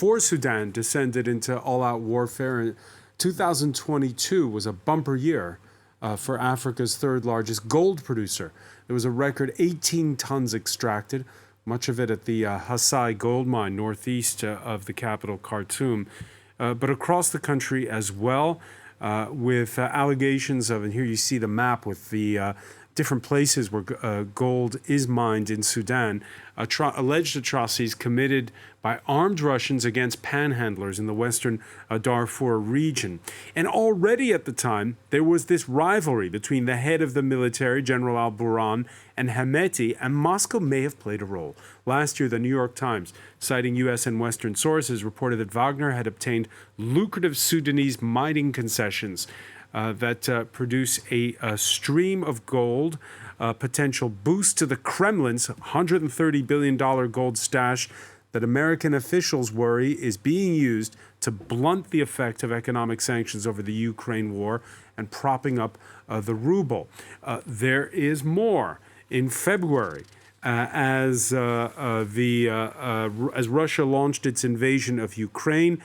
before Sudan descended into all-out warfare. And 2022 was a bumper year for Africa's third largest gold producer. There was a record 18 tons extracted, much of it at the Hassai gold mine northeast of the capital, Khartoum, but across the country as well, with allegations of, and here you see the map with the different places where gold is mined in Sudan, alleged atrocities committed by armed Russians against panhandlers in the western Darfur region. And already at the time, there was this rivalry between the head of the military, General al-Burhan, and Hemeti, and Moscow may have played a role. Last year, the New York Times, citing U.S. and Western sources, reported that Wagner had obtained lucrative Sudanese mining concessions that produce a stream of gold, a potential boost to the Kremlin's $130 billion gold stash that American officials worry is being used to blunt the effect of economic sanctions over the Ukraine war and propping up the ruble. There is more. In February, as Russia launched its invasion of Ukraine,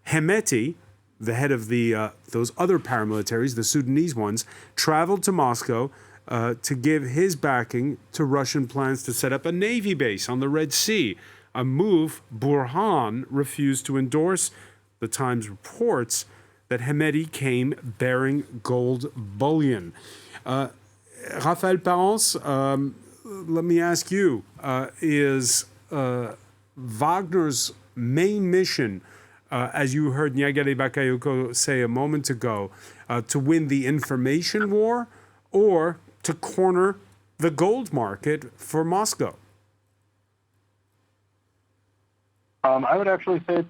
Hemeti, the head of those other paramilitaries, the Sudanese ones, traveled to Moscow to give his backing to Russian plans to set up a Navy base on the Red Sea, a move Burhan refused to endorse. The Times reports that Hemeti came bearing gold bullion. Raphael Parens, let me ask you, is Wagner's main mission, as you heard Nyagare Bakayoko say a moment ago, to win the information war or to corner the gold market for Moscow? I would actually say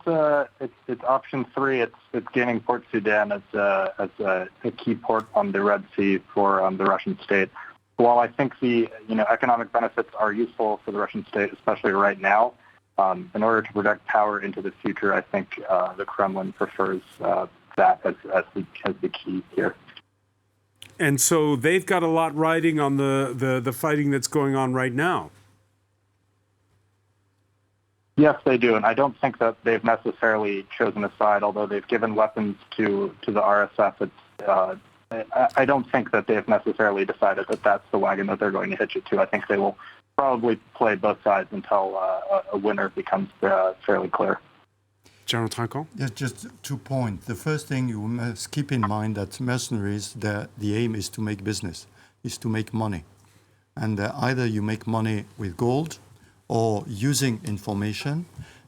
it's option three. It's gaining Port Sudan as a key port on the Red Sea for the Russian state. While I think the economic benefits are useful for the Russian state, especially right now, in order to project power into the future, I think the Kremlin prefers that as the key here. And so they've got a lot riding on the fighting that's going on right now. Yes, they do, and I don't think that they've necessarily chosen a side, although they've given weapons to the RSF. I don't think that they've necessarily decided that that's the wagon that they're going to hitch it to. I think they will probably play both sides until a winner becomes fairly clear. General Trinquand? Yes, just 2 points. The first thing you must keep in mind that mercenaries, the aim is to make business, is to make money. And either you make money with gold or using information,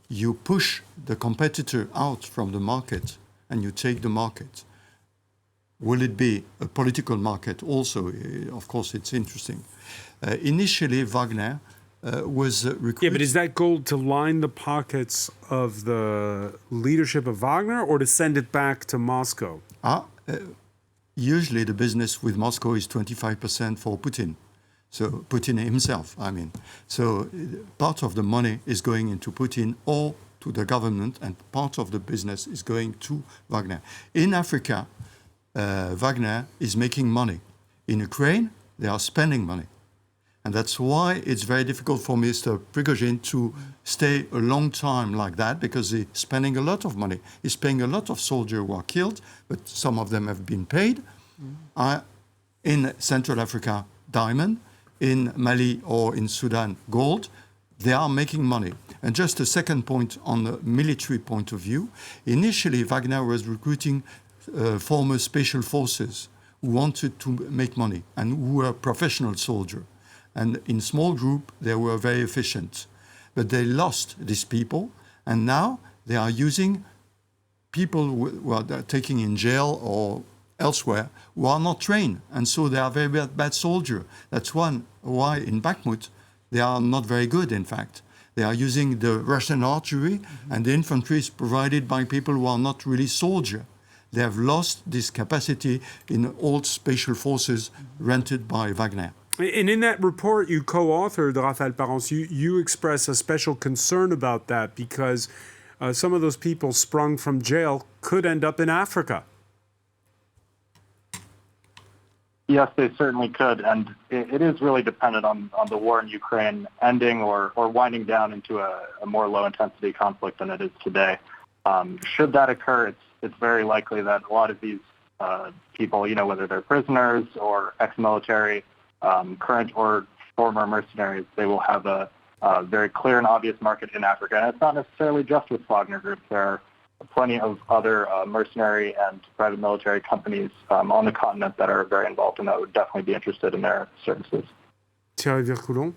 you push the competitor out from the market and you take the market. Will it be a political market also? Of course, it's interesting. Initially, Wagner was recruited... Yeah, but is that gold to line the pockets of the leadership of Wagner or to send it back to Moscow? Usually the business with Moscow is 25% for Putin. So Putin himself, I mean. So part of the money is going into Putin or to the government, and part of the business is going to Wagner. In Africa, Wagner is making money. In Ukraine, they are spending money. And that's why it's very difficult for Mr. Prigozhin to stay a long time like that, because he's spending a lot of money. He's paying a lot of soldiers who are killed, but some of them have been paid. In Central Africa, diamond. In Mali or in Sudan, gold. They are making money. And just a second point on the military point of view. Initially, Wagner was recruiting former special forces who wanted to make money and who were professional soldiers. And in small group, they were very efficient. But they lost these people, and now they are using people who are taking in jail or elsewhere who are not trained, and so they are very bad soldiers. That's why in Bakhmut they are not very good, in fact. They are using the Russian artillery, and the infantry is provided by people who are not really soldiers. They have lost this capacity in old special forces rented by Wagner. And in that report you co-authored, Raphael Parens, you express a special concern about that because some of those people sprung from jail could end up in Africa. Yes, they certainly could, and it is really dependent on the war in Ukraine ending or winding down into a more low-intensity conflict than it is today. Should that occur, it's very likely that a lot of these people, whether they're prisoners or ex-military, current or former mercenaries, they will have a very clear and obvious market in Africa. And it's not necessarily just with Wagner Group. There are plenty of other mercenary and private military companies on the continent that are very involved and that would definitely be interested in their services. Thierry Vircoulon?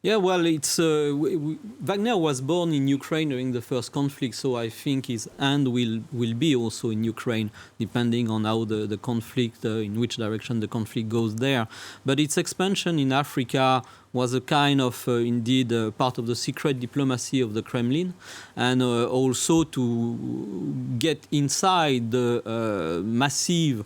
Yeah, well, it's Wagner was born in Ukraine during the first conflict, so I think his hand will be also in Ukraine, depending on how the conflict, in which direction the conflict goes there. But its expansion in Africa was a kind of, indeed, part of the secret diplomacy of the Kremlin, and also to get inside the massive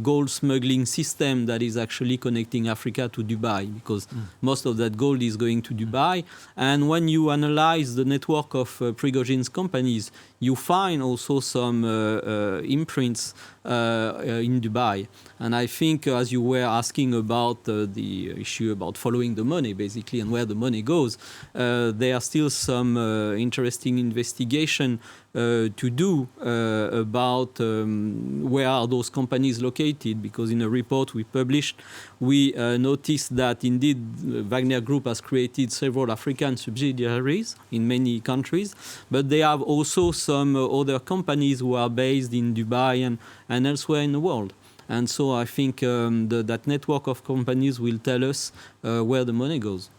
gold smuggling system that is actually connecting Africa to Dubai, because most of that gold is going to Dubai. And when you analyze the network of Prigozhin's companies, you find also some imprints in Dubai. And I think, as you were asking about the issue about following the money, basically, and where the money goes, there are still some interesting investigation to do about where are those companies located, because in a report we published, we noticed that indeed Wagner Group has created several African subsidiaries in many countries, but they have also some other companies who are based in Dubai and elsewhere in the world. And so I think that network of companies will tell us where the money goes.